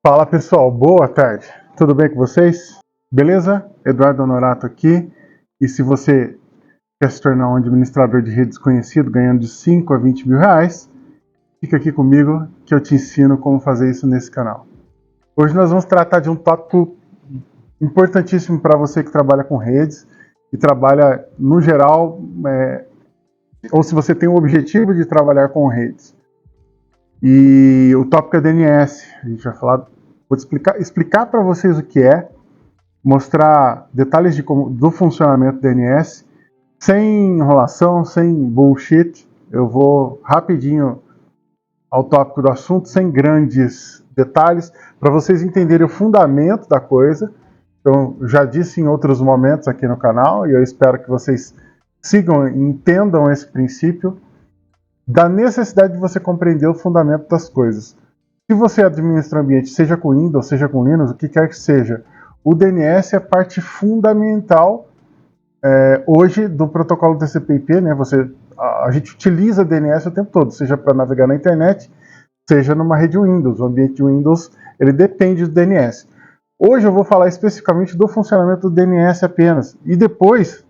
Fala pessoal, boa tarde, tudo bem com vocês? Beleza? Eduardo Honorato aqui, e se você quer se tornar um administrador de redes conhecido ganhando de 5 a 20 mil reais, fica aqui comigo que eu te ensino como fazer isso nesse canal. Hoje nós vamos tratar de um tópico importantíssimo para você que trabalha com redes e trabalha no geral, ou se você tem o objetivo de trabalhar com redes. E o tópico é DNS, a gente vai falar. Vou explicar para vocês o que é, mostrar detalhes do funcionamento do DNS, sem enrolação, sem bullshit. Eu vou rapidinho ao tópico do assunto, sem grandes detalhes, para vocês entenderem o fundamento da coisa. Então, já disse em outros momentos aqui no canal, e eu espero que vocês sigam e entendam esse princípio da necessidade de você compreender o fundamento das coisas. Se você administra um ambiente, seja com Windows, seja com Linux, o que quer que seja, o DNS é parte fundamental hoje do protocolo TCP/IP, né? A gente utiliza DNS o tempo todo, seja para navegar na internet, seja numa rede Windows. O ambiente de Windows ele depende do DNS. Hoje eu vou falar especificamente do funcionamento do DNS apenas, e depois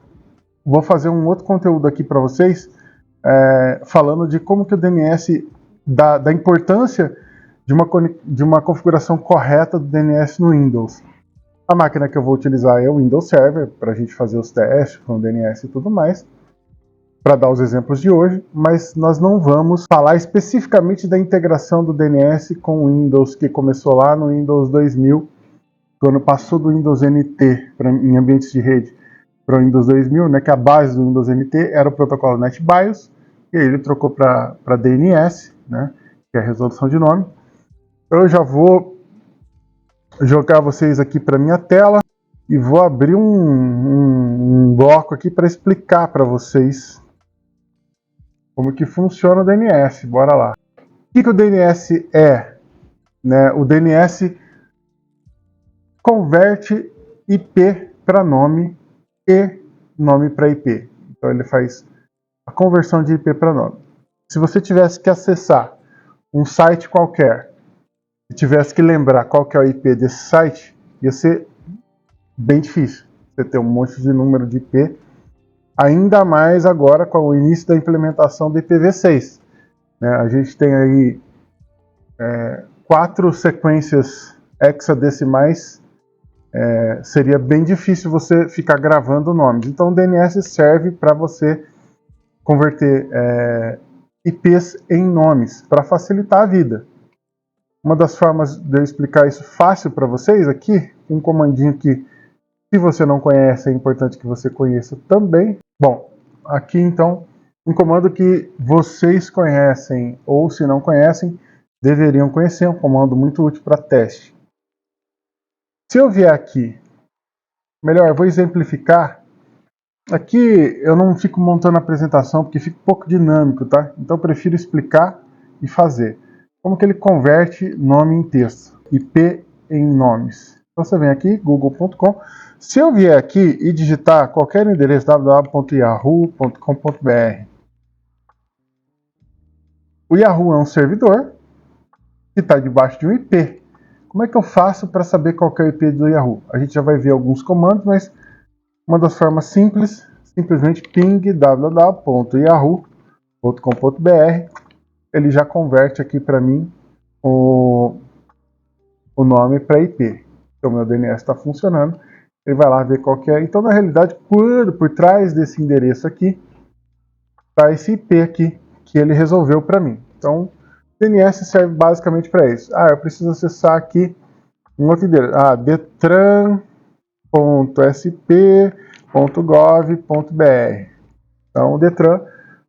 vou fazer um outro conteúdo aqui para vocês, falando de como que o DNS, da importância de uma configuração correta do DNS no Windows. A máquina que eu vou utilizar é o Windows Server, para a gente fazer os testes com o DNS e tudo mais, para dar os exemplos de hoje, mas nós não vamos falar especificamente da integração do DNS com o Windows, que começou lá no Windows 2000, quando passou do Windows NT em ambientes de rede para o Windows 2000, né, que a base do Windows NT era o protocolo NetBIOS, e aí ele trocou para DNS, né, que é a resolução de nome. Eu já vou jogar vocês aqui para minha tela e vou abrir um bloco aqui para explicar para vocês como que funciona o DNS. Bora lá. O que o DNS é? Né? O DNS converte IP para nome e nome para IP. Então ele faz a conversão de IP para nome. Se você tivesse que acessar um site qualquer e tivesse que lembrar qual que é o IP desse site, ia ser bem difícil. Você ter um monte de número de IP, ainda mais agora com o início da implementação do IPv6. Né? A gente tem aí 4 sequências hexadecimais, seria bem difícil você ficar gravando nomes. Então o DNS serve para você converter IPs em nomes, para facilitar a vida. Uma das formas de eu explicar isso fácil para vocês aqui, um comandinho que, se você não conhece, é importante que você conheça também. Bom, aqui então, um comando que vocês conhecem, ou se não conhecem, deveriam conhecer, um comando muito útil para teste. Se eu vier aqui, melhor, eu vou exemplificar. Aqui eu não fico montando a apresentação, porque fica um pouco dinâmico, tá? Então eu prefiro explicar e fazer. Como que ele converte nome em texto, IP em nomes. Então você vem aqui, google.com. Se eu vier aqui e digitar qualquer endereço, www.yahoo.com.br, o Yahoo é um servidor que está debaixo de um IP. Como é que eu faço para saber qual que é o IP do Yahoo? A gente já vai ver alguns comandos, mas uma das formas simples, simplesmente ping www.yahoo.com.br. Ele já converte aqui para mim o nome para IP. Então, meu DNS está funcionando. Ele vai lá ver qual que é. Então, na realidade, por trás desse endereço aqui, está esse IP aqui, que ele resolveu para mim. Então, o DNS serve basicamente para isso. Eu preciso acessar aqui um outro endereço. detran.sp.gov.br. Então, o Detran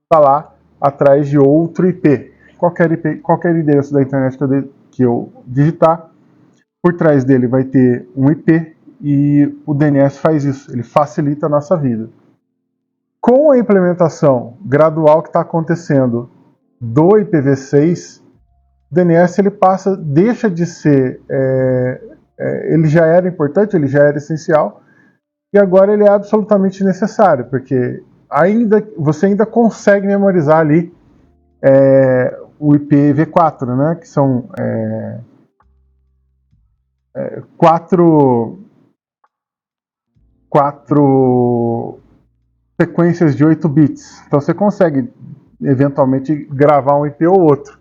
está lá atrás de outro IP. Qualquer endereço da internet que eu digitar, por trás dele vai ter um IP, e o DNS faz isso, ele facilita a nossa vida. Com a implementação gradual que está acontecendo do IPv6, o DNS ele deixa de ser, ele já era importante, ele já era essencial, e agora ele é absolutamente necessário, porque você ainda consegue memorizar ali o IPv4, né, que são quatro sequências de 8 bits. Então você consegue eventualmente gravar um IP ou outro.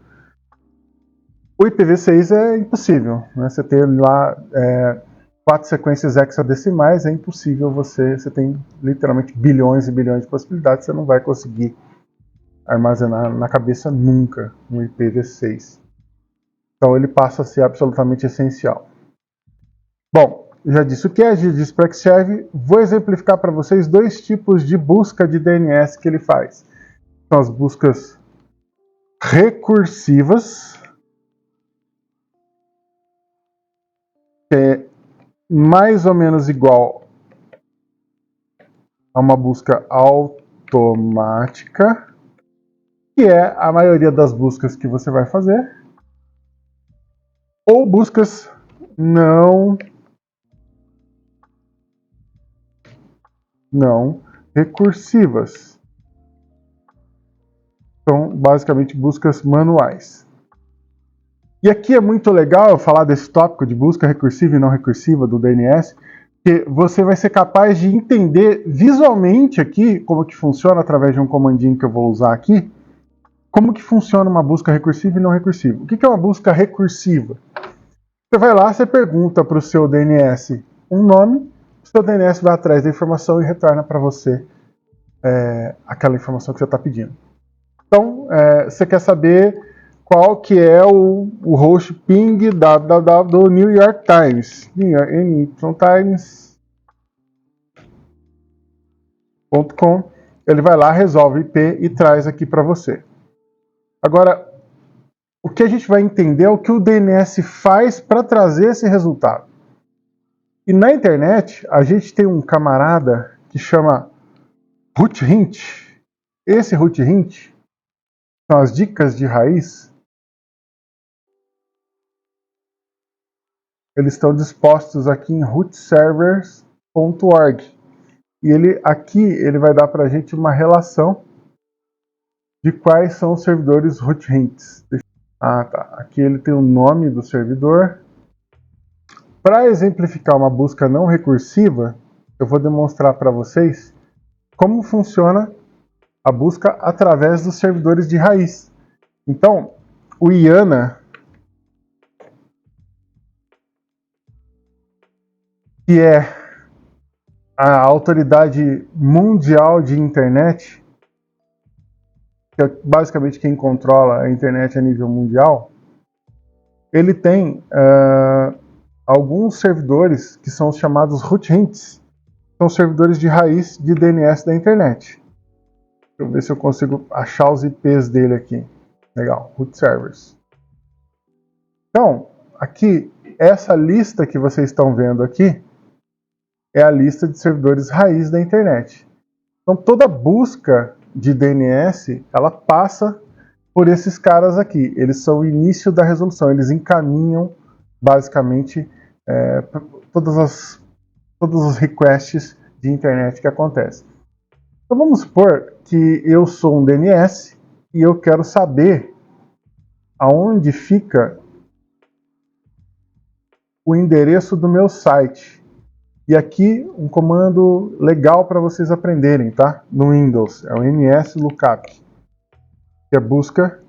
O IPv6 é impossível, né? Você ter lá 4 sequências hexadecimais é impossível. Você tem literalmente bilhões e bilhões de possibilidades. Você não vai conseguir armazenar na cabeça nunca um IPv6. Então ele passa a ser absolutamente essencial. Bom, já disse o que é, já disse para que serve. Vou exemplificar para vocês 2 tipos de busca de DNS que ele faz. São as buscas recursivas, que é mais ou menos igual a uma busca automática, que é a maioria das buscas que você vai fazer, ou buscas não recursivas. São basicamente buscas manuais. E aqui é muito legal eu falar desse tópico de busca recursiva e não recursiva do DNS, que você vai ser capaz de entender visualmente aqui como que funciona através de um comandinho que eu vou usar aqui, como que funciona uma busca recursiva e não recursiva. O que é uma busca recursiva? Você vai lá, você pergunta para o seu DNS um nome, o seu DNS vai atrás da informação e retorna para você aquela informação que você está pedindo. Então, você quer saber qual que é o host ping www do New York Times, nytimes.com. Ele vai lá, resolve o IP e traz aqui para você. Agora, o que a gente vai entender é o que o DNS faz para trazer esse resultado. E na internet, a gente tem um camarada que chama roothint. Esse roothint são as dicas de raiz. Eles estão dispostos aqui em rootservers.org. E ele vai dar para a gente uma relação de quais são os servidores roothints. Ah, tá. Aqui ele tem o nome do servidor. Para exemplificar uma busca não recursiva, eu vou demonstrar para vocês como funciona a busca através dos servidores de raiz. Então, o IANA, que é a autoridade mundial de internet, que é basicamente quem controla a internet a nível mundial, ele tem alguns servidores que são os chamados roothints. São servidores de raiz de DNS da internet. Deixa eu ver se eu consigo achar os IPs dele aqui. Legal, root servers. Então, aqui, essa lista que vocês estão vendo aqui é a lista de servidores raiz da internet. Então, toda busca de DNS, ela passa por esses caras aqui. Eles são o início da resolução, eles encaminham, basicamente, todos os requests de internet que acontecem. Então, vamos supor que eu sou um DNS e eu quero saber aonde fica o endereço do meu site. E aqui um comando legal para vocês aprenderem, tá? No Windows, é o nslookup, que é busca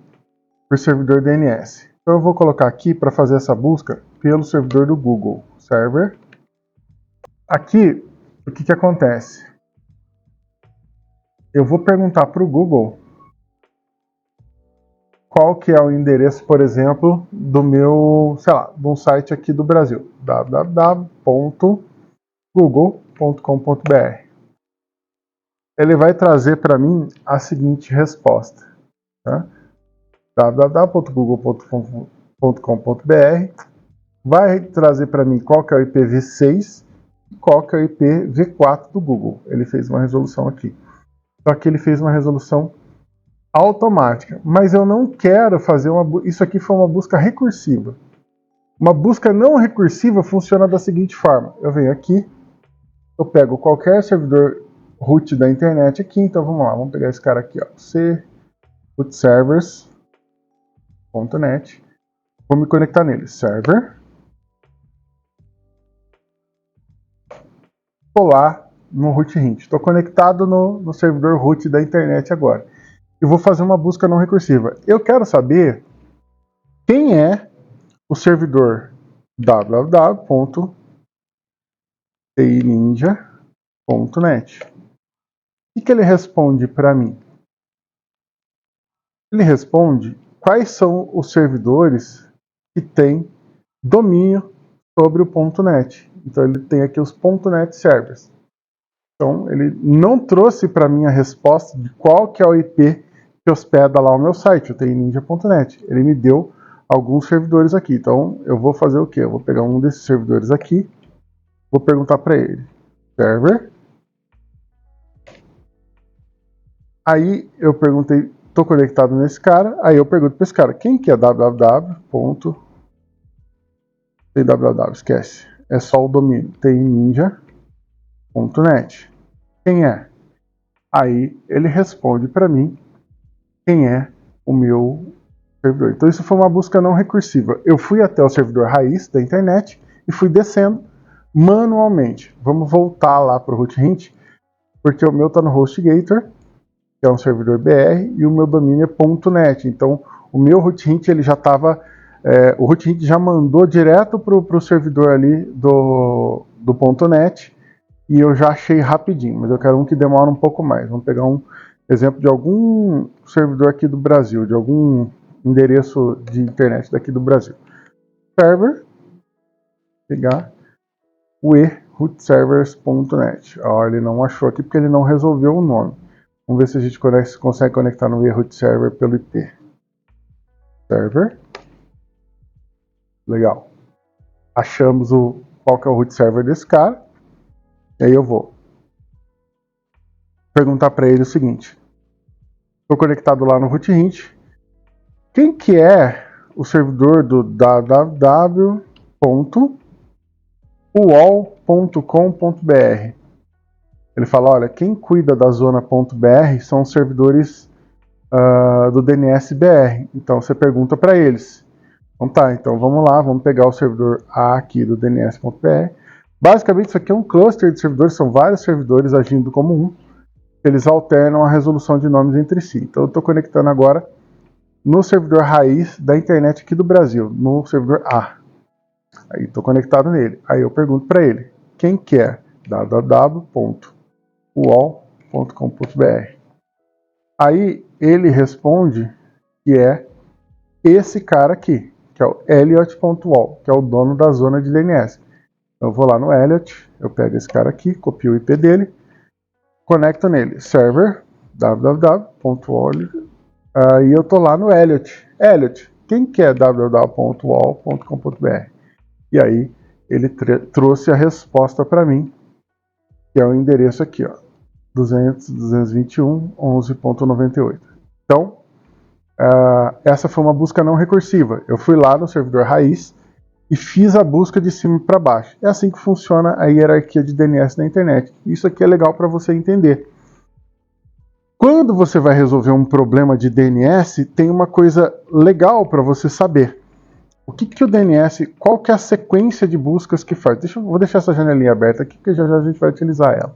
por servidor DNS. Então eu vou colocar aqui para fazer essa busca pelo servidor do Google Server. Aqui, o que acontece? Eu vou perguntar para o Google qual que é o endereço, por exemplo, do meu, sei lá, de um site aqui do Brasil, www.google.com.br. Ele vai trazer para mim a seguinte resposta, tá? www.google.com.br vai trazer para mim qual que é o IPv6 e qual que é o IPv4 do Google. Ele fez uma resolução aqui. Só que ele fez uma resolução automática, mas eu não quero fazer isso aqui foi uma busca recursiva. Uma busca não recursiva funciona da seguinte forma: eu venho aqui, eu pego qualquer servidor root da internet aqui, então vamos lá, vamos pegar esse cara aqui, ó, rootservers.net, vou me conectar nele, server, estou lá no root hint. Estou conectado no servidor root da internet agora. Eu vou fazer uma busca não recursiva. Eu quero saber quem é o servidor www.tininja.net. O que ele responde para mim? Ele responde quais são os servidores que têm domínio sobre o .NET. Então ele tem aqui os .NET Servers. Então ele não trouxe para mim a resposta de qual que é o IP que hospeda lá o meu site, o tininja.net. Ele me deu alguns servidores aqui. Então eu vou fazer o quê? Eu vou pegar um desses servidores aqui, vou perguntar para ele, server. Aí eu perguntei, estou conectado nesse cara, aí eu pergunto para esse cara, quem que é www. Esquece, é só o domínio, tininja.net. Quem é? Aí ele responde para mim quem é o meu servidor. Então isso foi uma busca não recursiva. Eu fui até o servidor raiz da internet e fui descendo manualmente. Vamos voltar lá para o root hint, porque o meu está no HostGator, que é um servidor BR, e o meu domínio é .net. Então o meu root hint ele já estava, o root hint já mandou direto para o servidor ali do .net, e eu já achei rapidinho, mas eu quero um que demora um pouco mais. Vamos pegar um exemplo de algum servidor aqui do Brasil, de algum endereço de internet daqui do Brasil. Server, pegar o rootservers.net. Ele não achou aqui porque ele não resolveu o nome. Vamos ver se a gente consegue conectar no rootserver pelo IP. Server. Legal. Achamos qual que é o root server desse cara. E aí eu vou perguntar para ele o seguinte. Estou conectado lá no root hint. Quem que é o servidor do www.uol.com.br? Ele fala, olha, quem cuida da zona.br são os servidores do DNS-BR. Então você pergunta para eles. Então tá, então vamos lá, vamos pegar o servidor A aqui do DNS.br. Basicamente isso aqui é um cluster de servidores, são vários servidores agindo como um. Eles alternam a resolução de nomes entre si. Então eu estou conectando agora no servidor raiz da internet aqui do Brasil, no servidor A. Aí estou conectado nele. Aí eu pergunto para ele, quem que é www.uol.com.br. Aí ele responde que é esse cara aqui, que é o Elliot.uol, que é o dono da zona de DNS. Eu vou lá no Elliot, eu pego esse cara aqui, copio o IP dele, conecto nele, server www.uol. Aí eu tô lá no Elliot. Elliot, quem que é www.uol.com.br? E aí ele trouxe a resposta para mim, que é o endereço aqui, ó, 200.221.11.98. Então, essa foi uma busca não recursiva. Eu fui lá no servidor raiz e fiz a busca de cima para baixo. É assim que funciona a hierarquia de DNS na internet. Isso aqui é legal para você entender. Quando você vai resolver um problema de DNS, tem uma coisa legal para você saber. O que o DNS, qual que é a sequência de buscas que faz? Vou deixar essa janelinha aberta aqui, porque já a gente vai utilizar ela.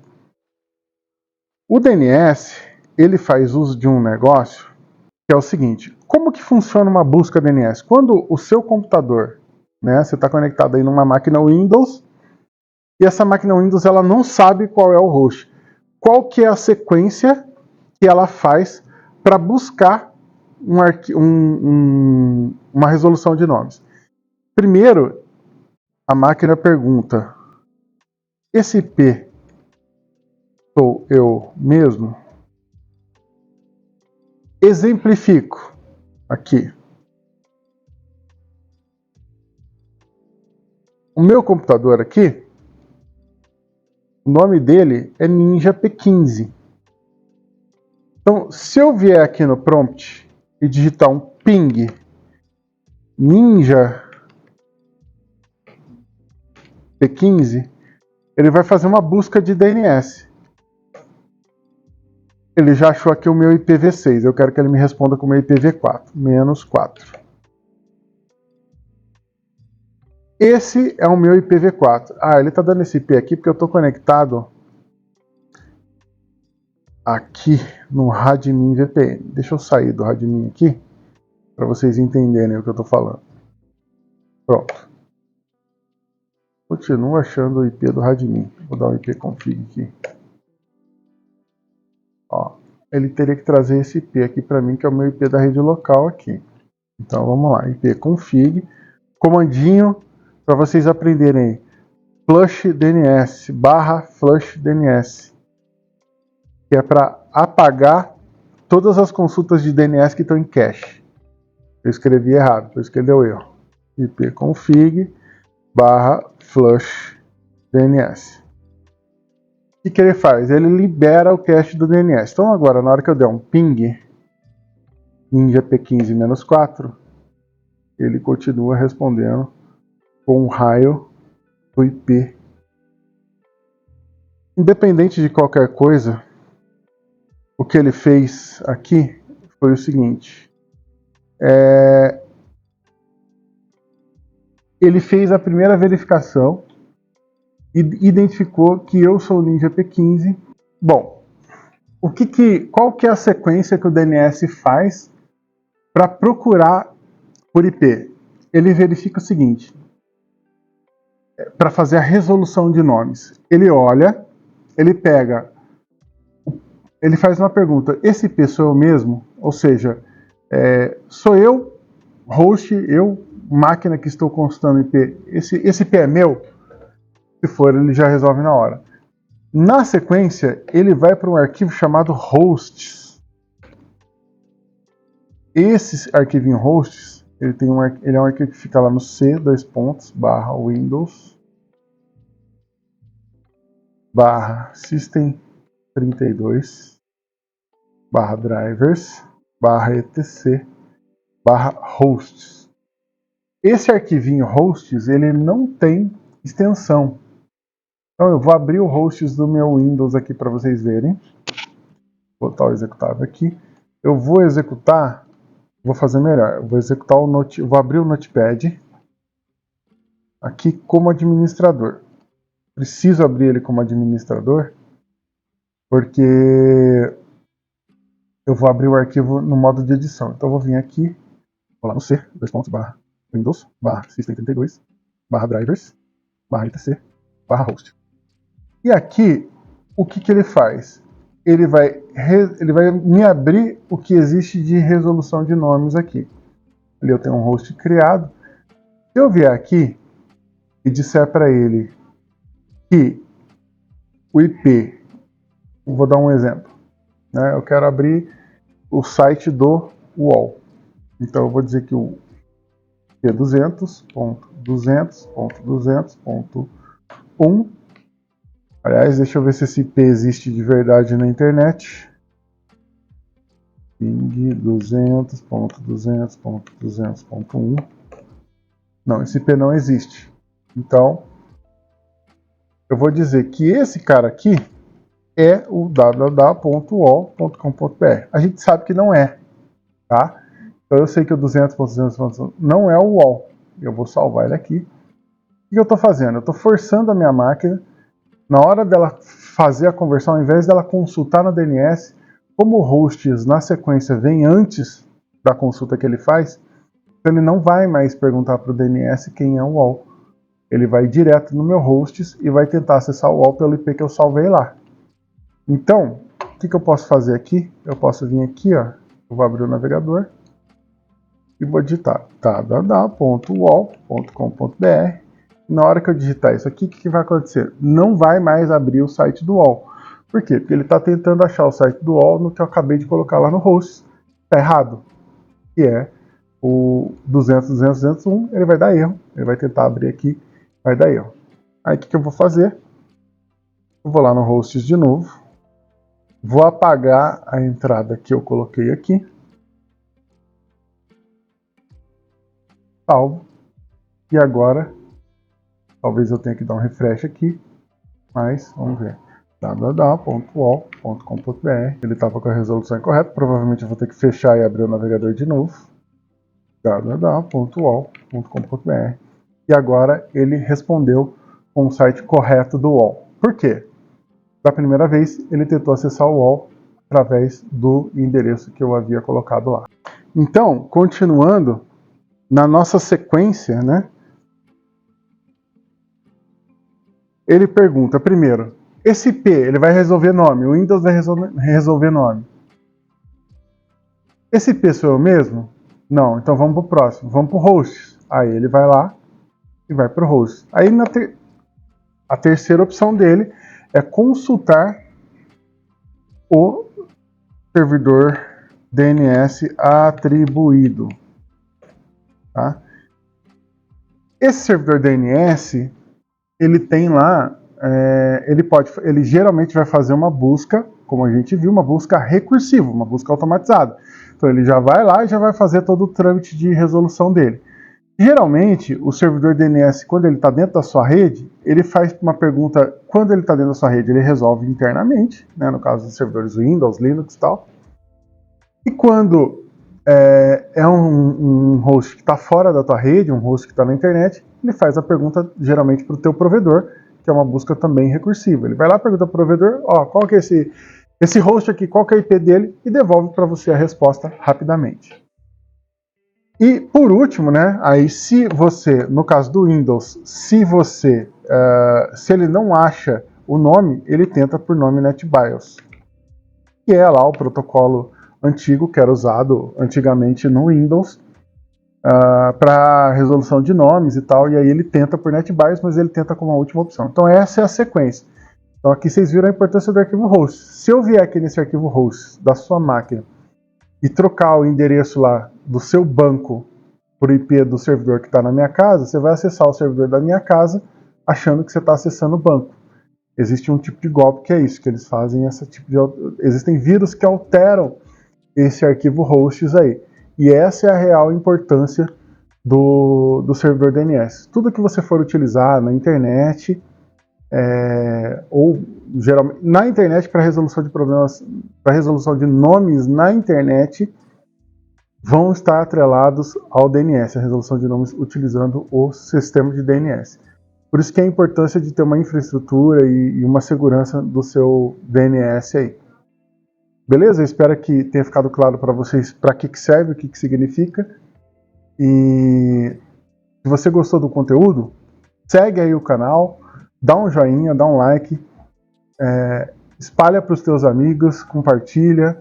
O DNS, ele faz uso de um negócio que é o seguinte. Como que funciona uma busca DNS? Quando o seu computador, né, você está conectado aí numa máquina Windows, e essa máquina Windows ela não sabe qual é o host. Qual que é a sequência que ela faz para buscar uma resolução de nomes? Primeiro, a máquina pergunta, esse IP sou eu mesmo? Exemplifico aqui. O meu computador aqui, o nome dele é Ninja P15. Então, se eu vier aqui no prompt e digitar um ping Ninja P15, ele vai fazer uma busca de DNS. Ele já achou aqui o meu IPv6. Eu quero que ele me responda com o meu IPv4, -4. Esse é o meu IPv4. Ah, ele está dando esse IP aqui porque eu estou conectado aqui no Radmin VPN. Deixa eu sair do Radmin aqui para vocês entenderem o que eu estou falando. Pronto. Continuo achando o IP do Radmin. Vou dar um IP config aqui. Ó, ele teria que trazer esse IP aqui para mim, que é o meu IP da rede local aqui. Então vamos lá, IP config, comandinho para vocês aprenderem, flush DNS, /flush DNS, que é para apagar todas as consultas de DNS que estão em cache. Eu escrevi errado, por isso que deu erro. IP config /flush DNS. O que ele faz? Ele libera o cache do DNS. Então agora, na hora que eu der um ping ninja p15-4, ele continua respondendo com o raio do IP. Independente de qualquer coisa, o que ele fez aqui foi o seguinte. Ele fez a primeira verificação e identificou que eu sou o Ninja P15. Bom, qual que é a sequência que o DNS faz para procurar por IP? Ele verifica o seguinte, para fazer a resolução de nomes. Ele olha, ele pega, ele faz uma pergunta, esse IP sou eu mesmo? Ou seja, sou eu, host, eu, máquina que estou consultando IP, esse IP é meu? Se for, ele já resolve na hora. Na sequência, ele vai para um arquivo chamado hosts. Esse arquivinho hosts, ele é um arquivo que fica lá no C, /Windows, /System32, /Drivers, /etc, /hosts. Esse arquivinho hosts, ele não tem extensão. Então eu vou abrir o hosts do meu Windows aqui para vocês verem. Vou botar o executável aqui. Eu vou executar, vou fazer melhor. Eu vou executar vou abrir o Notepad aqui como administrador. Preciso abrir ele como administrador porque eu vou abrir o arquivo no modo de edição. Então eu vou vir aqui, vou lá no C, /Windows, /System32, /Drivers, /etc, /host. E aqui, o que ele faz? Ele vai me abrir o que existe de resolução de nomes aqui. Ali eu tenho um host criado. Se eu vier aqui e disser para ele que o IP, vou dar um exemplo, né? Eu quero abrir o site do UOL. Então eu vou dizer que o P200.200.200.1, aliás, deixa eu ver se esse IP existe de verdade na internet. Ping 200.200.200.1. Não, esse IP não existe. Então, eu vou dizer que esse cara aqui é o www.uol.com.br. A gente sabe que não é, tá? Então eu sei que o 200.200.200 não é o UOL. Eu vou salvar ele aqui. O que eu estou fazendo? Eu estou forçando a minha máquina, na hora dela fazer a conversão, ao invés dela consultar no DNS, como o hosts na sequência vem antes da consulta que ele faz, ele não vai mais perguntar para o DNS quem é o UOL. Ele vai direto no meu hosts e vai tentar acessar o UOL pelo IP que eu salvei lá. Então, o que eu posso fazer aqui? Eu posso vir aqui, ó, eu vou abrir o navegador e vou digitar www.uol.com.br. Na hora que eu digitar isso aqui, o que vai acontecer? Não vai mais abrir o site do UOL. Por quê? Porque ele está tentando achar o site do UOL no que eu acabei de colocar lá no host. Está errado. Que é o 200.200.201, ele vai dar erro. Ele vai tentar abrir aqui, vai dar erro. Aí o que eu vou fazer? Eu vou lá no hosts de novo. Vou apagar a entrada que eu coloquei aqui. Salvo. E agora, talvez eu tenha que dar um refresh aqui. Mas, vamos ver. www.uol.com.br. Ele estava com a resolução incorreta. Provavelmente eu vou ter que fechar e abrir o navegador de novo. www.uol.com.br. e agora ele respondeu com o site correto do UOL. Por quê? Da primeira vez, ele tentou acessar o UOL através do endereço que eu havia colocado lá. Então, continuando, na nossa sequência, né, ele pergunta, primeiro, esse IP, ele vai resolver nome, o Windows vai resolver nome. Esse IP sou eu mesmo? Não, então vamos para o próximo, vamos para o host. Aí ele vai lá e vai para o host. Aí a terceira opção dele é consultar o servidor DNS atribuído. Tá? Esse servidor DNS, ele tem lá, ele geralmente vai fazer uma busca, como a gente viu, uma busca recursiva, uma busca automatizada. Então ele já vai lá e já vai fazer todo o trâmite de resolução dele. Geralmente, o servidor DNS, quando ele está dentro da sua rede, ele faz uma pergunta, quando ele está dentro da sua rede, ele resolve internamente, né, no caso dos servidores Windows, Linux e tal. E quando é um host que está fora da tua rede, um host que está na internet, ele faz a pergunta geralmente para o teu provedor, que é uma busca também recursiva. Ele vai lá, pergunta para o provedor, ó, qual que é esse host aqui, qual que é a IP dele, e devolve para você a resposta rapidamente. E por último, né, aí se você, no caso do Windows, se ele não acha o nome, ele tenta por nome NetBIOS, que é lá o protocolo antigo que era usado antigamente no Windows para resolução de nomes e tal, e aí ele tenta por NetBIOS, mas ele tenta como a última opção. Então essa é a sequência. Então aqui vocês viram a importância do arquivo host. Se eu vier aqui nesse arquivo host da sua máquina e trocar o endereço lá do seu banco por IP do servidor que está na minha casa, você vai acessar o servidor da minha casa achando que você está acessando o banco. Existe um tipo de golpe que é isso, que eles fazem existem vírus que alteram esse arquivo hosts aí. E essa é a real importância do servidor DNS. Tudo que você for utilizar na internet, ou geralmente na internet para resolução de problemas, para resolução de nomes na internet, vão estar atrelados ao DNS, a resolução de nomes utilizando o sistema de DNS. Por isso que é a importância de ter uma infraestrutura e uma segurança do seu DNS aí. Beleza? Eu espero que tenha ficado claro para vocês para que serve, o que significa. E se você gostou do conteúdo, segue aí o canal, dá um joinha, dá um like, espalha para os teus amigos, compartilha.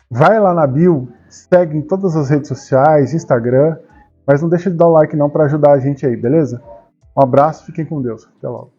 Vai lá na bio, segue em todas as redes sociais, Instagram, mas não deixa de dar o like não para ajudar a gente aí, beleza? Um abraço, fiquem com Deus. Até logo.